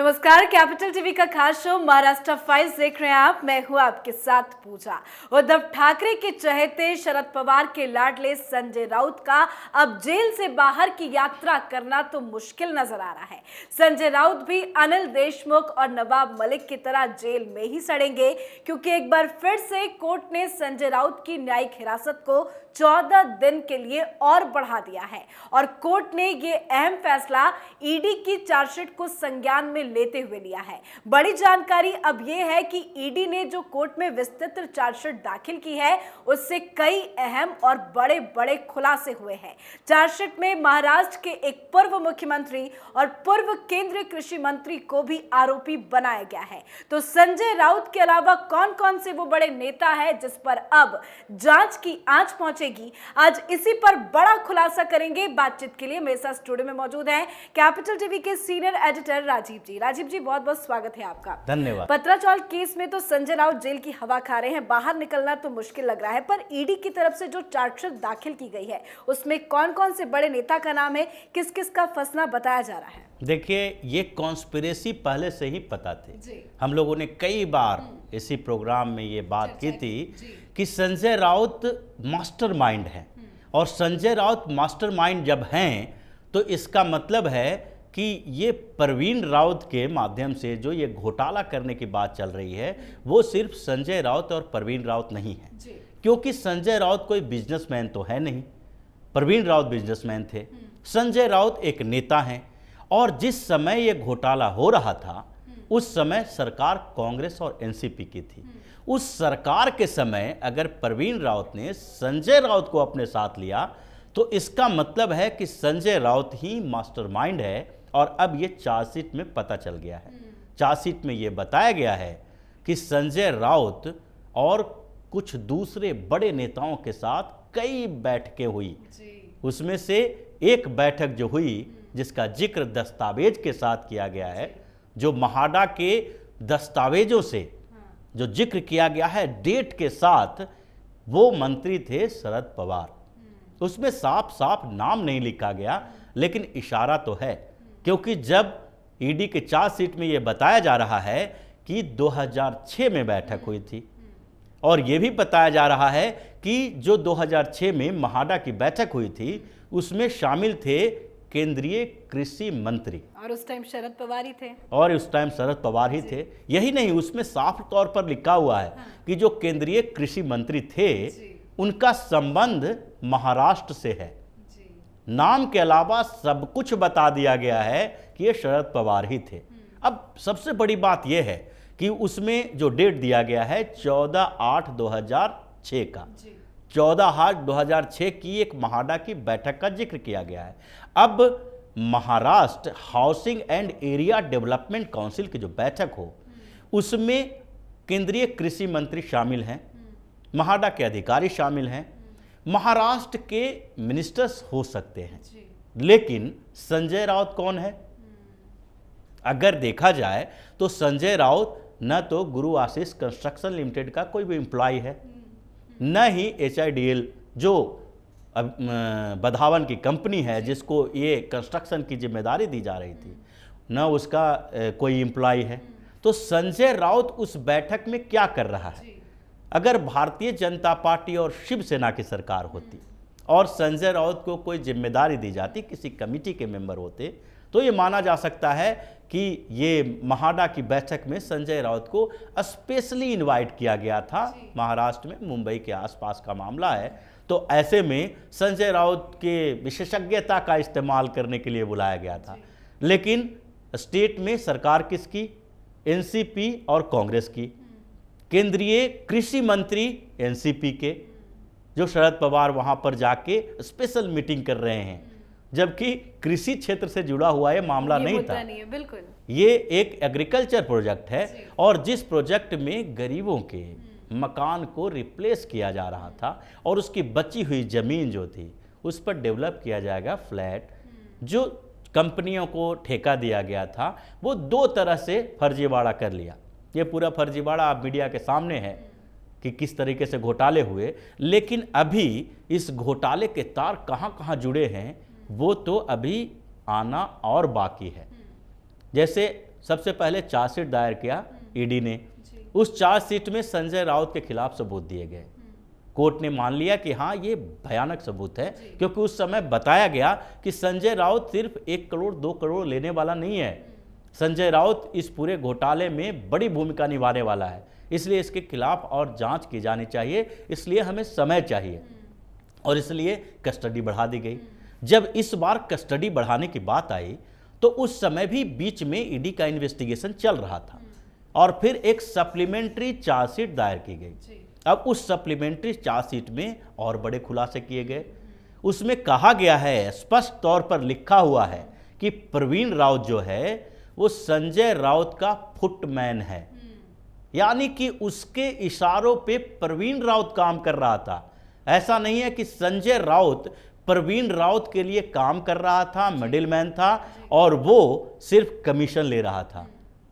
नमस्कार, capital TV का खास शो महाराष्ट्र फाइल्स देख रहे हैं आप। मैं हूं आपके साथ पूजा। उद्धव ठाकरे के चहेते शरद पवार के लाडले संजय राउत का अब जेल से बाहर की यात्रा करना तो मुश्किल नजर आ रहा है। संजय राउत भी अनिल देशमुख और नवाब मलिक की तरह जेल में ही सड़ेंगे, क्योंकि एक बार फिर से कोर्ट ने संजय राउत की न्यायिक हिरासत को 14 दिन के लिए और बढ़ा दिया है। और कोर्ट ने ये अहम फैसला ईडी की चार्जशीट को संज्ञान में लेते हुए लिया है। बड़ी जानकारी अब यह है कि ईडी ने जो कोर्ट में विस्तृत चार्जशीट दाखिल की है, उससे कई अहम और बड़े बड़े खुलासे हुए हैं। चार्जशीट में महाराष्ट्र के एक पूर्व मुख्यमंत्री और पूर्व केंद्रीय कृषि मंत्री को भी आरोपी बनाया गया है। तो संजय राउत के अलावा कौन कौन से वो बड़े नेता है जिस पर अब जांच की आंच पहुंचेगी, आज इसी पर बड़ा खुलासा करेंगे। बातचीत के लिए मेरे साथ स्टूडियो में मौजूद हैं कैपिटल टीवी के सीनियर एडिटर राजीव जी। राजीव जी, बहुत बहुत स्वागत है आपका। धन्यवाद। पत्राचार केस में तो संजय राउत जेल की हवा खा रहे हैं, बाहर निकलना तो मुश्किल लग रहा है, पर ईडी की तरफ से जो चार्जशीट दाखिल की गई है उसमें कौन कौन से बड़े नेता का नाम है, किस किस का फंसना बताया जा रहा है? देखिए, ये कॉन्स्पिरेसी पहले से ही पता थी। हम लोगों ने कई बार इसी प्रोग्राम में ये बात की थी कि संजय राउत मास्टरमाइंड है, और संजय राउत मास्टरमाइंड जब हैं तो इसका मतलब है कि ये परवीन राउत के माध्यम से जो ये घोटाला करने की बात चल रही है, वो सिर्फ संजय राउत और परवीन राउत नहीं है, क्योंकि संजय राउत कोई बिजनेसमैन तो है नहीं, परवीन राउत बिजनेसमैन थे, संजय राउत एक नेता हैं। और जिस समय ये घोटाला हो रहा था उस समय सरकार कांग्रेस और एनसीपी की थी। उस सरकार के समय अगर परवीन राउत ने संजय राउत को अपने साथ लिया तो इसका मतलब है कि संजय राउत ही मास्टरमाइंड है। और अब ये चार्जशीट में पता चल गया है। चार्जशीट में ये बताया गया है कि संजय राउत और कुछ दूसरे बड़े नेताओं के साथ कई बैठकें हुई। उसमें से एक बैठक जो हुई जिसका जिक्र दस्तावेज के साथ किया गया है, जो महाडा के दस्तावेजों से जो जिक्र किया गया है डेट के साथ, वो मंत्री थे शरद पवार। उसमें साफ साफ नाम नहीं लिखा गया, लेकिन इशारा तो है, क्योंकि जब ईडी के चार्जशीट में ये बताया जा रहा है कि 2006 में बैठक हुई थी, और ये भी बताया जा रहा है कि जो 2006 में महाडा की बैठक हुई थी उसमें शामिल थे केंद्रीय कृषि मंत्री, और उस टाइम शरद पवार ही थे। यही नहीं, उसमें साफ तौर पर लिखा हुआ है कि जो केंद्रीय कृषि मंत्री थे उनका संबंध महाराष्ट्र से है। नाम के अलावा सब कुछ बता दिया गया है कि ये शरद पवार ही थे। अब सबसे बड़ी बात यह है कि उसमें जो डेट दिया गया है 14/8/2006 का, 14/8/2006 की एक महाडा की बैठक का जिक्र किया गया है। अब Maharashtra housing and area development council की जो बैठक हो उसमें केंद्रीय कृषि मंत्री शामिल हैं, महाडा के अधिकारी शामिल हैं, महाराष्ट्र के मिनिस्टर्स हो सकते हैं, लेकिन संजय राउत कौन है? अगर देखा जाए तो संजय राउत न तो गुरु आशीष कंस्ट्रक्शन लिमिटेड का कोई भी एम्प्लॉय है, न ही HIDL जो बधावन की कंपनी है जिसको ये कंस्ट्रक्शन की जिम्मेदारी दी जा रही थी, न उसका कोई एम्प्लॉय है। तो संजय राउत उस बैठक में क्या कर रहा है? अगर भारतीय जनता पार्टी और शिवसेना की सरकार होती और संजय राउत को कोई जिम्मेदारी दी जाती, किसी कमेटी के मेंबर होते, तो ये माना जा सकता है कि ये महाडा की बैठक में संजय राउत को स्पेशली इनवाइट किया गया था। महाराष्ट्र में मुंबई के आसपास का मामला है, तो ऐसे में संजय राउत के विशेषज्ञता का इस्तेमाल करने के लिए बुलाया गया था। लेकिन स्टेट में सरकार किसकी? एनसीपी और कांग्रेस की। केंद्रीय कृषि मंत्री एनसीपी के, जो शरद पवार वहां पर जाके स्पेशल मीटिंग कर रहे हैं, जबकि कृषि क्षेत्र से जुड़ा हुआ ये मामला नहीं था। बिल्कुल, ये एक एग्रीकल्चर प्रोजेक्ट है, और जिस प्रोजेक्ट में गरीबों के मकान को रिप्लेस किया जा रहा था और उसकी बची हुई जमीन जो थी उस पर डेवलप किया जाएगा फ्लैट। जो कंपनियों को ठेका दिया गया था वो दो तरह से फर्जीवाड़ा कर लिया। ये पूरा फर्जीवाड़ा आप मीडिया के सामने है कि किस तरीके से घोटाले हुए, लेकिन अभी इस घोटाले के तार कहाँ कहाँ जुड़े हैं वो तो अभी आना और बाकी है। जैसे सबसे पहले चार्जशीट दायर किया ईडी ने। उस चार्जशीट में संजय राउत के खिलाफ सबूत दिए गए। कोर्ट ने मान लिया कि हाँ ये भयानक सबूत है, क्योंकि उस समय बताया गया कि संजय राउत सिर्फ 1 करोड़ 2 करोड़ लेने वाला नहीं है। संजय राउत इस पूरे घोटाले में बड़ी भूमिका निभाने वाला है, इसलिए इसके खिलाफ और जांच की जानी चाहिए, इसलिए हमें समय चाहिए और इसलिए कस्टडी बढ़ा दी गई। जब इस बार कस्टडी बढ़ाने की बात आई तो उस समय भी बीच में ईडी का इन्वेस्टिगेशन चल रहा था और फिर एक सप्लीमेंट्री चार्जशीट दायर की गई। अब उस सप्लीमेंट्री चार्जशीट में और बड़े खुलासे किए गए। उसमें कहा गया है, स्पष्ट तौर पर लिखा हुआ है कि प्रवीण राउत जो है वो संजय राउत का फुटमैन है, यानी कि उसके इशारों पे प्रवीण राउत काम कर रहा था। ऐसा नहीं है कि संजय राउत प्रवीण राउत के लिए काम कर रहा था, मिडिलमैन था और वो सिर्फ कमीशन ले रहा था।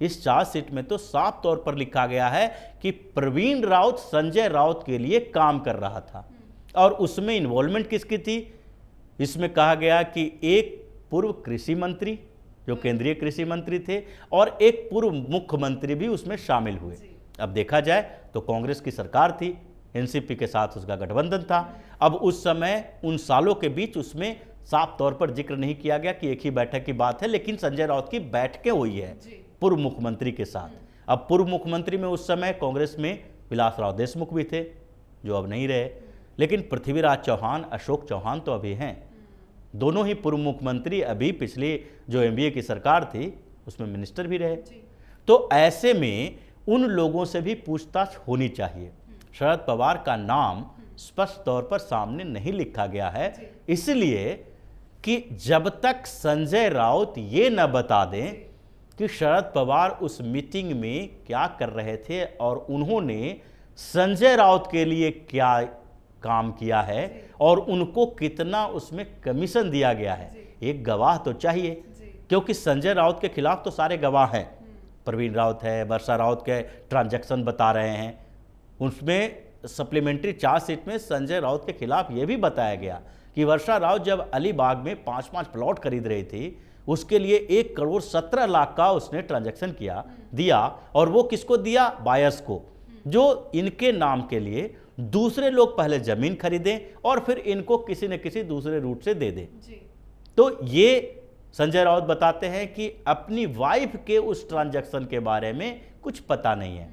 इस चार्जशीट में तो साफ तौर पर लिखा गया है कि प्रवीण राउत संजय राउत के लिए काम कर रहा था। और उसमें इन्वॉल्वमेंट किसकी थी? इसमें कहा गया कि एक पूर्व कृषि मंत्री जो केंद्रीय कृषि मंत्री थे और एक पूर्व मुख्यमंत्री भी उसमें शामिल हुए। अब देखा जाए तो कांग्रेस की सरकार थी, एनसीपी के साथ उसका गठबंधन था। अब उस समय उन सालों के बीच उसमें साफ तौर पर जिक्र नहीं किया गया कि एक ही बैठक की बात है, लेकिन संजय राउत की बैठकें हुई है पूर्व मुख्यमंत्री के साथ। अब पूर्व मुख्यमंत्री में उस समय कांग्रेस में विलासराव देशमुख भी थे जो अब नहीं रहे, लेकिन पृथ्वीराज चौहान, अशोक चौहान तो अभी हैं। दोनों ही पूर्व मुख्यमंत्री अभी पिछली जो एनडीए की सरकार थी उसमें मिनिस्टर भी रहे। तो ऐसे में उन लोगों से भी पूछताछ होनी चाहिए। शरद पवार का नाम स्पष्ट तौर पर सामने नहीं लिखा गया है, इसलिए कि जब तक संजय राउत ये न बता दें कि शरद पवार उस मीटिंग में क्या कर रहे थे और उन्होंने संजय राउत के लिए क्या काम किया है और उनको कितना उसमें कमीशन दिया गया है, एक गवाह तो चाहिए। क्योंकि संजय राउत के खिलाफ तो सारे गवाह हैं, प्रवीण राउत है, वर्षा राउत के ट्रांजैक्शन बता रहे हैं। उसमें सप्लीमेंट्री चार्जशीट में संजय राउत के खिलाफ यह भी बताया गया कि वर्षा राउत जब अलीबाग में 5-5 प्लॉट खरीद रही थी, उसके लिए 1 करोड़ 17 लाख का उसने ट्रांजैक्शन दिया और वो किसको दिया? बायर्स को, जो इनके नाम के लिए दूसरे लोग पहले जमीन खरीदें और फिर इनको किसी न किसी दूसरे रूट से दे दें। तो ये संजय राउत बताते हैं कि अपनी वाइफ के उस ट्रांजैक्शन के बारे में कुछ पता नहीं है,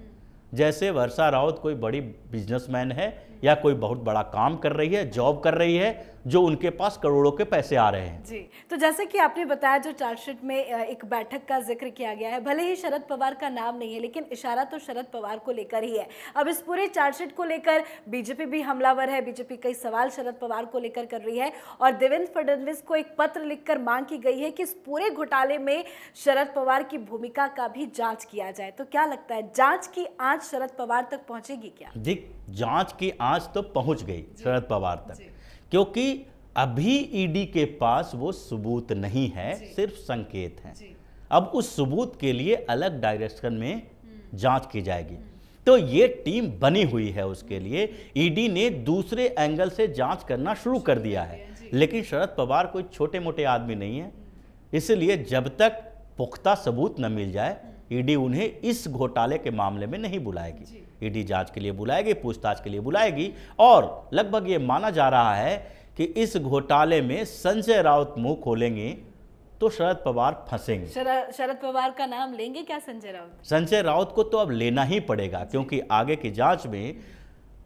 जैसे वर्षा राउत कोई बड़ी बिजनेसमैन है या कोई बहुत बड़ा काम कर रही है, जॉब कर रही है, जो उनके पास करोड़ों के पैसे आ रहे हैं। जी, तो जैसे कि आपने बताया जो चार्जशीट में एक बैठक का जिक्र किया गया है, भले ही शरद पवार का नाम नहीं है लेकिन इशारा तो शरद पवार को लेकर ही है। अब इस पूरे चार्जशीट को लेकर बीजेपी भी हमलावर है, बीजेपी कई सवाल शरद पवार को लेकर कर रही है और देवेंद्र फडणवीस को एक पत्र लिखकर मांग की गई है कि इस पूरे घोटाले में शरद पवार की भूमिका का भी जांच किया जाए। तो क्या लगता है, जांच की आंच शरद पवार तक पहुंचेगी क्या? देख, जांच की आंच तो पहुंच गई शरद पवार तक, क्योंकि अभी ईडी के पास वो सबूत नहीं है, सिर्फ संकेत हैं। अब उस सबूत के लिए अलग डायरेक्शन में जांच की जाएगी। तो ये टीम बनी हुई है, उसके लिए ईडी ने दूसरे एंगल से जांच करना शुरू कर दिया है। लेकिन शरद पवार कोई छोटे मोटे आदमी नहीं है, इसलिए जब तक पुख्ता सबूत न मिल जाए ईडी उन्हें इस घोटाले के मामले में नहीं बुलाएगी। ईडी जांच के लिए बुलाएगी, पूछताछ के लिए बुलाएगी और लगभग ये माना जा रहा है कि इस घोटाले में संजय राउत मुंह खोलेंगे तो शरद पवार फंसेंगे। शरद पवार का नाम लेंगे क्या संजय राउत? संजय राउत को तो अब लेना ही पड़ेगा, क्योंकि आगे की जांच में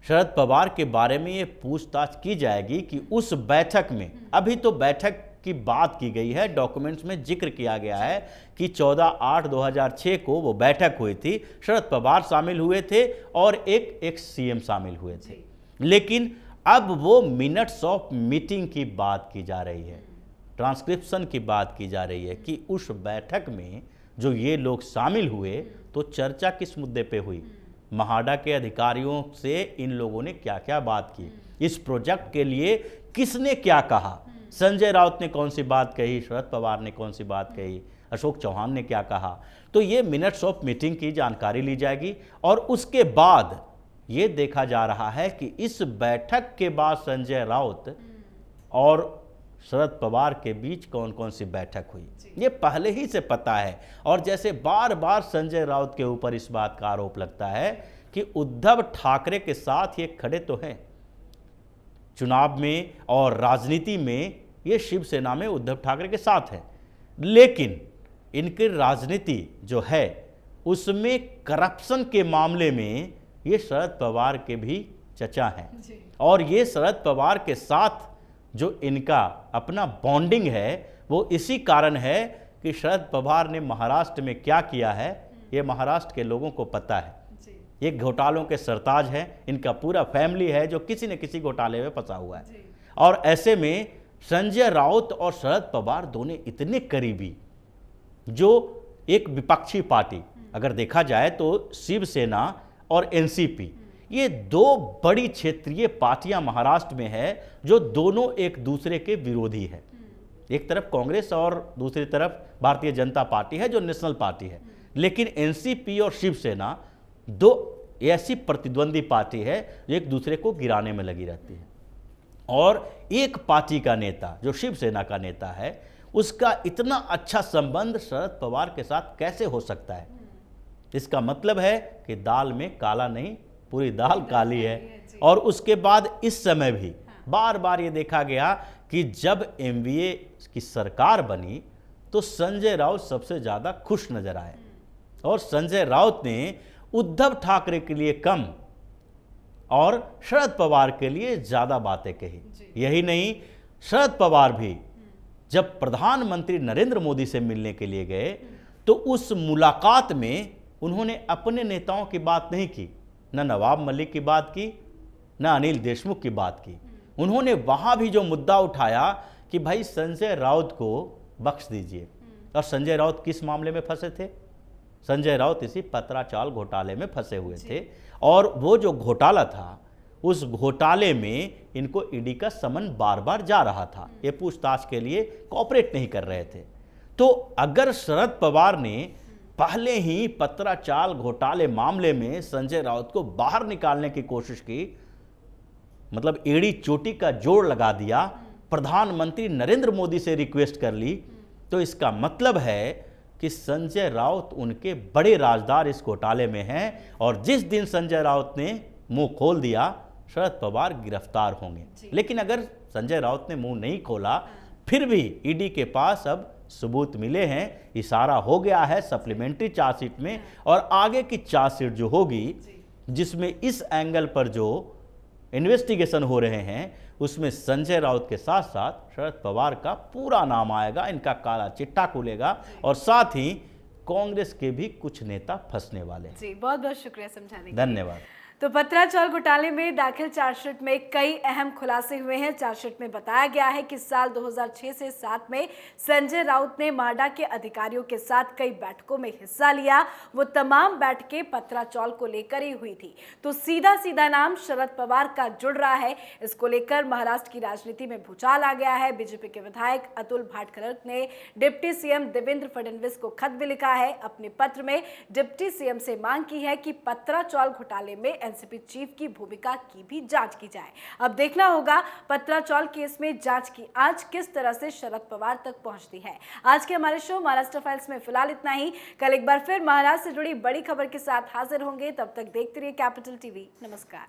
शरद पवार के बारे में ये पूछताछ की जाएगी कि उस बैठक में, अभी तो बैठक की बात की गई है, डॉक्यूमेंट्स में जिक्र किया गया है कि 14/8/2006 को वो बैठक हुई थी, शरद पवार शामिल हुए थे और एक सीएम शामिल हुए थे। लेकिन अब वो मिनट्स ऑफ मीटिंग की बात की जा रही है, ट्रांसक्रिप्शन की बात की जा रही है कि उस बैठक में जो ये लोग शामिल हुए तो चर्चा किस मुद्दे पे हुई, महाडा के अधिकारियों से इन लोगों ने क्या क्या बात की, इस प्रोजेक्ट के लिए किसने क्या कहा, संजय राउत ने कौन सी बात कही, शरद पवार ने कौन सी बात कही, अशोक चौहान ने क्या कहा। तो ये मिनट्स ऑफ मीटिंग की जानकारी ली जाएगी और उसके बाद ये देखा जा रहा है कि इस बैठक के बाद संजय राउत और शरद पवार के बीच कौन कौन सी बैठक हुई, ये पहले ही से पता है। और जैसे बार बार संजय राउत के ऊपर इस बात का आरोप लगता है कि उद्धव ठाकरे के साथ ये खड़े तो हैं चुनाव में और राजनीति में, ये शिवसेना में उद्धव ठाकरे के साथ है, लेकिन इनकी राजनीति जो है उसमें करप्शन के मामले में ये शरद पवार के भी चचा हैं। और ये शरद पवार के साथ जो इनका अपना बॉन्डिंग है वो इसी कारण है कि शरद पवार ने महाराष्ट्र में क्या किया है ये महाराष्ट्र के लोगों को पता है। ये घोटालों के सरताज हैं, इनका पूरा फैमिली है जो किसी न किसी घोटाले में फंसा हुआ है। और ऐसे में संजय राउत और शरद पवार दोनों इतने करीबी, जो एक विपक्षी पार्टी अगर देखा जाए तो शिवसेना और एनसीपी, ये दो बड़ी क्षेत्रीय पार्टियां महाराष्ट्र में है जो दोनों एक दूसरे के विरोधी है। एक तरफ कांग्रेस और दूसरी तरफ भारतीय जनता पार्टी है जो नेशनल पार्टी है, लेकिन एनसीपी और शिवसेना दो ऐसी प्रतिद्वंदी पार्टी है जो एक दूसरे को गिराने में लगी रहती है। और एक पार्टी का नेता जो शिवसेना का नेता है उसका इतना अच्छा संबंध शरद पवार के साथ कैसे हो सकता है? इसका मतलब है कि दाल में काला नहीं, पूरी दाल काली है। और उसके बाद इस समय भी बार बार ये देखा गया कि जब एमवीए की सरकार बनी तो संजय राउत सबसे ज़्यादा खुश नजर आए और संजय राउत ने उद्धव ठाकरे के लिए कम और शरद पवार के लिए ज़्यादा बातें कही। यही नहीं, शरद पवार भी जब प्रधानमंत्री नरेंद्र मोदी से मिलने के लिए गए तो उस मुलाकात में उन्होंने अपने नेताओं की बात नहीं की, न नवाब मलिक की बात की, न अनिल देशमुख की बात की। उन्होंने वहाँ भी जो मुद्दा उठाया कि भाई संजय राउत को बख्श दीजिए। और संजय राउत किस मामले में फंसे थे? संजय राउत इसी पत्राचाल घोटाले में फंसे हुए थे। और वो जो घोटाला था उस घोटाले में इनको ईडी का समन बार बार जा रहा था, ये पूछताछ के लिए कोऑपरेट नहीं कर रहे थे। तो अगर शरद पवार ने पहले ही पत्राचाल घोटाले मामले में संजय राउत को बाहर निकालने की कोशिश की, मतलब एड़ी चोटी का जोड़ लगा दिया, प्रधानमंत्री नरेंद्र मोदी से रिक्वेस्ट कर ली, तो इसका मतलब है कि संजय राउत उनके बड़े राजदार इस घोटाले में हैं। और जिस दिन संजय राउत ने मुंह खोल दिया शरद पवार गिरफ्तार होंगे। लेकिन अगर संजय राउत ने मुंह नहीं खोला, फिर भी ईडी के पास अब सबूत मिले हैं, इशारा हो गया है सप्लीमेंट्री चार्जशीट में, और आगे की चार्जशीट जो होगी जिसमें इस एंगल पर जो इन्वेस्टिगेशन हो रहे हैं उसमें संजय राउत के साथ साथ शरद पवार का पूरा नाम आएगा, इनका काला चिट्ठा खुलेगा और साथ ही कांग्रेस के भी कुछ नेता फंसने वाले हैं। जी, बहुत बहुत शुक्रिया समझाने के लिए। धन्यवाद। तो पत्राचाल घोटाले में दाखिल चार्जशीट में कई अहम खुलासे हुए हैं। चार्जशीट में बताया गया है कि साल 2006 से 7 में संजय राउत ने माडा के अधिकारियों के साथ कई बैठकों में हिस्सा लिया। वो तमाम बैठकें पत्राचाल को लेकर ही हुई थी। तो सीधा सीधा नाम शरद पवार का जुड़ रहा है। इसको लेकर महाराष्ट्र की राजनीति में भूचाल आ गया है। बीजेपी के विधायक अतुल भाटखर ने डिप्टी सीएम देवेंद्र फडणवीस को खत भी लिखा है। अपने पत्र में डिप्टी सीएम से मांग की है कि पत्राचाल घोटाले में एनसीपी चीफ की भूमिका की भी जांच की जाए। अब देखना होगा पत्राचाल केस में जांच की आंच किस तरह से शरद पवार तक पहुंचती है। आज के हमारे शो महाराष्ट्र फाइल्स में फिलहाल इतना ही। कल एक बार फिर महाराष्ट्र से जुड़ी बड़ी खबर के साथ हाजिर होंगे। तब तक देखते रहिए कैपिटल टीवी। नमस्कार।